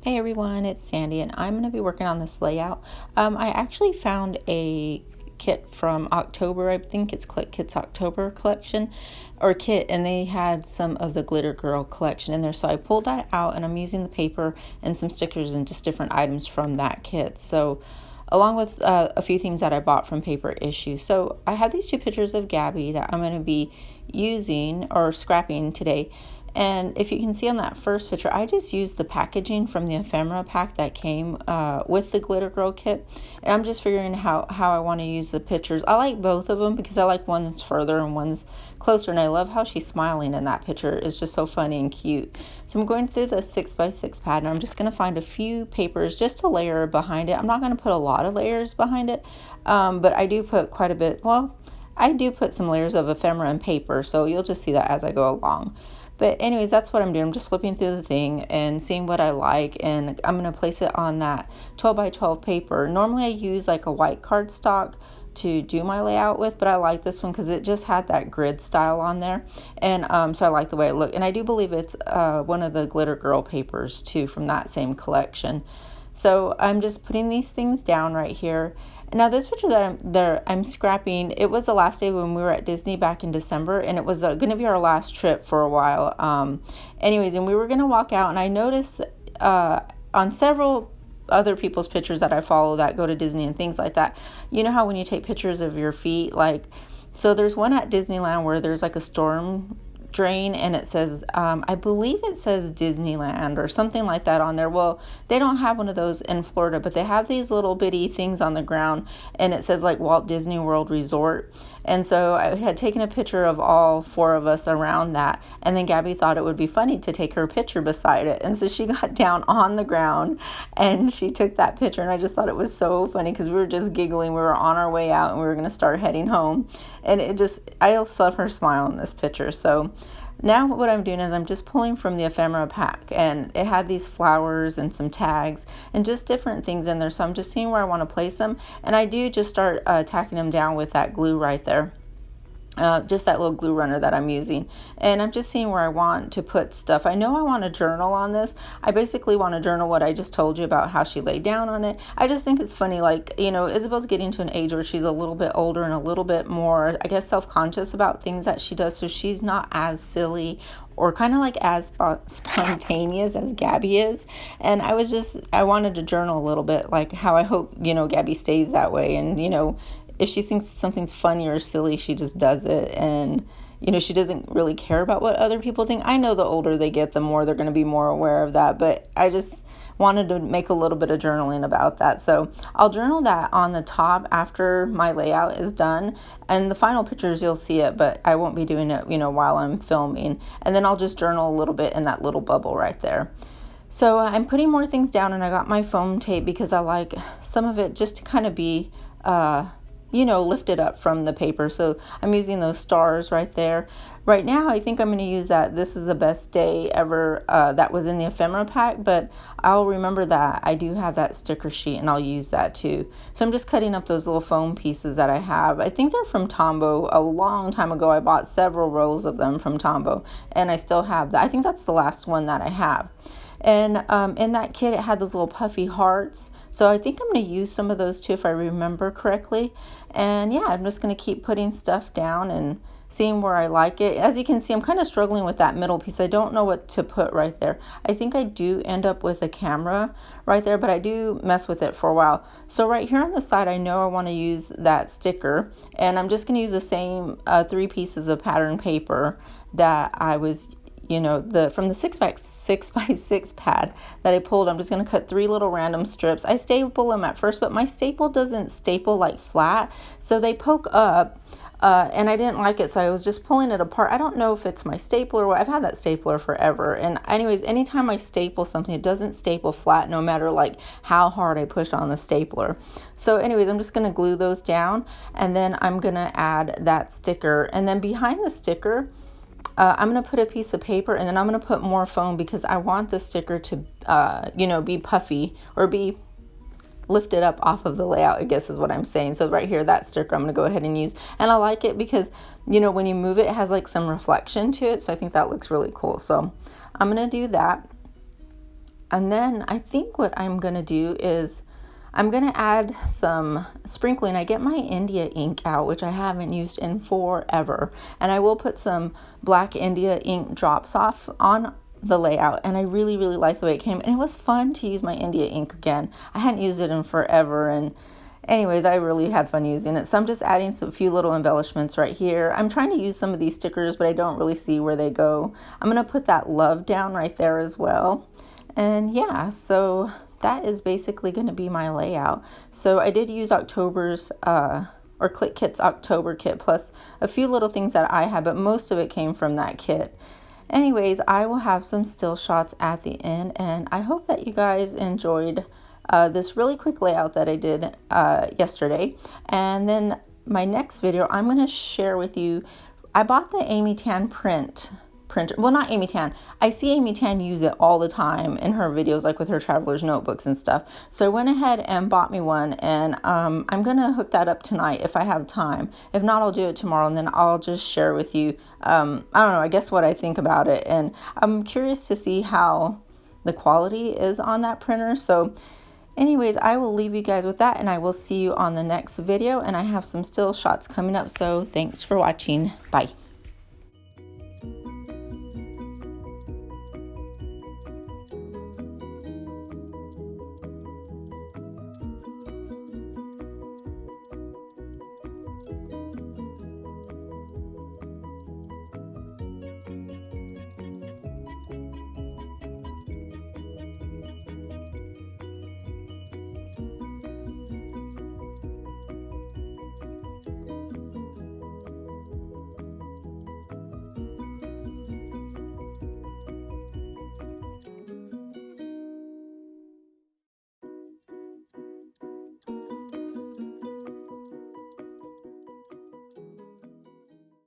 Hey everyone, it's Sandy, and I'm going to be working on this layout. I actually found a kit from October. I think it's Click Kits October collection or kit, and they had some of the Glitter Girl collection in there. So I pulled that out, and I'm using the paper and some stickers and just different items from that kit. So along with a few things that I bought from Paper Issue. So I have these two pictures of Gabby that I'm going to be using or scrapping today. And if you can see on that first picture, I just used the packaging from the ephemera pack that came with the Glitter Girl kit. And I'm just figuring how I want to use the pictures. I like both of them because I like one that's further and one's closer. And I love how she's smiling in that picture. It's just so funny and cute. So I'm going through the 6x6 pad, and I'm just going to find a few papers just to layer behind it. I'm not going to put a lot of layers behind it, but I do put quite a bit. Well, I do put some layers of ephemera and paper, so you'll just see that as I go along. But anyways, that's what I'm doing. I'm just flipping through the thing and seeing what I like, and I'm going to place it on that 12 by 12 paper. Normally I use like a white cardstock to do my layout with, but I like this one because it just had that grid style on there, and so I like the way it looked. And I do believe it's one of the Glitter Girl papers too from that same collection. So I'm just putting these things down right here. Now this picture that I'm scrapping, it was the last day when we were at Disney back in December, and it was going to be our last trip for a while. Anyways, and we were going to walk out, and I noticed on several other people's pictures that I follow that go to Disney and things like that, you know how when you take pictures of your feet, like, so there's one at Disneyland where there's like a storm drain, and it says I believe it says Disneyland or something like that on there. Well, they don't have one of those in Florida, but they have these little bitty things on the ground, and it says like Walt Disney World Resort. And so I had taken a picture of all four of us around that, and then Gabby thought it would be funny to take her picture beside it, and so she got down on the ground and she took that picture. And I just thought it was so funny because we were just giggling. We were on our way out and we were going to start heading home, and I also love her smile in this picture. So now what I'm doing is I'm just pulling from the ephemera pack, and it had these flowers and some tags and just different things in there. So I'm just seeing where I want to place them, and I do just start tacking them down with that glue right there. Just that little glue runner that I'm using, and I'm just seeing where I want to put stuff. I know I want to journal on this. I basically want to journal what I just told you about how she laid down on it. I just think it's funny, like, you know, Isabel's getting to an age where she's a little bit older and a little bit more, I guess, self-conscious about things that she does, so she's not as silly or kind of like as spontaneous as Gabby is. And I wanted to journal a little bit, like how I hope, you know, Gabby stays that way. And, you know, if she thinks something's funny or silly, she just does it. And, you know, she doesn't really care about what other people think. I know the older they get, the more they're going to be more aware of that. But I just wanted to make a little bit of journaling about that. So I'll journal that on the top after my layout is done. And the final pictures, you'll see it, but I won't be doing it, you know, while I'm filming. And then I'll just journal a little bit in that little bubble right there. So I'm putting more things down, and I got my foam tape because I like some of it just to kind of be you know, lifted up from the paper. So I'm using those stars right there. Right now, I think I'm going to use that This Is the Best Day Ever that was in the ephemera pack, but I'll remember that I do have that sticker sheet, and I'll use that too. So I'm just cutting up those little foam pieces that I have. I think they're from Tombow. A long time ago, I bought several rolls of them from Tombow, and I still have that. I think that's the last one that I have. And in that kit, it had those little puffy hearts. So I think I'm going to use some of those too, if I remember correctly. And yeah, I'm just going to keep putting stuff down and seeing where I like it. As you can see, I'm kind of struggling with that middle piece. I don't know what to put right there. I think I do end up with a camera right there, but I do mess with it for a while. So right here on the side, I know I want to use that sticker, and I'm just going to use the same 3 pieces of pattern paper that I was, you know, from the 6x6 pad that I pulled. I'm just going to cut 3 little random strips. I staple them at first, but my staple doesn't staple like flat, so they poke up, and I didn't like it, so I was just pulling it apart. I don't know if it's my stapler or what. I've had that stapler forever, and anyways, anytime I staple something, it doesn't staple flat no matter like how hard I push on the stapler. So anyways, I'm just going to glue those down, and then I'm going to add that sticker, and then behind the sticker, I'm going to put a piece of paper, and then I'm going to put more foam because I want the sticker to, you know, be puffy or be lifted up off of the layout, I guess is what I'm saying. So right here, that sticker I'm going to go ahead and use. And I like it because, you know, when you move it, it has like some reflection to it. So I think that looks really cool. So I'm going to do that. And then I think what I'm going to do is I'm going to add some sprinkling. I get my India ink out, which I haven't used in forever. And I will put some black India ink drops off on the layout. And I really, really like the way it came. And it was fun to use my India ink again. I hadn't used it in forever. And anyways, I really had fun using it. So I'm just adding some few little embellishments right here. I'm trying to use some of these stickers, but I don't really see where they go. I'm going to put that love down right there as well. And yeah, so that is basically going to be my layout. So I did use October's or Click Kit's October kit plus a few little things that I had, but most of it came from that kit. Anyways, I will have some still shots at the end, and I hope that you guys enjoyed this really quick layout that I did yesterday. And then my next video, I'm going to share with you, I bought the Amy Tan printer. Well, not Amy Tan. I see Amy Tan use it all the time in her videos, like with her traveler's notebooks and stuff. So I went ahead and bought me one, and I'm going to hook that up tonight if I have time. If not, I'll do it tomorrow, and then I'll just share with you, I don't know, I guess what I think about it. And I'm curious to see how the quality is on that printer. So anyways, I will leave you guys with that, and I will see you on the next video. And I have some still shots coming up, so thanks for watching. Bye.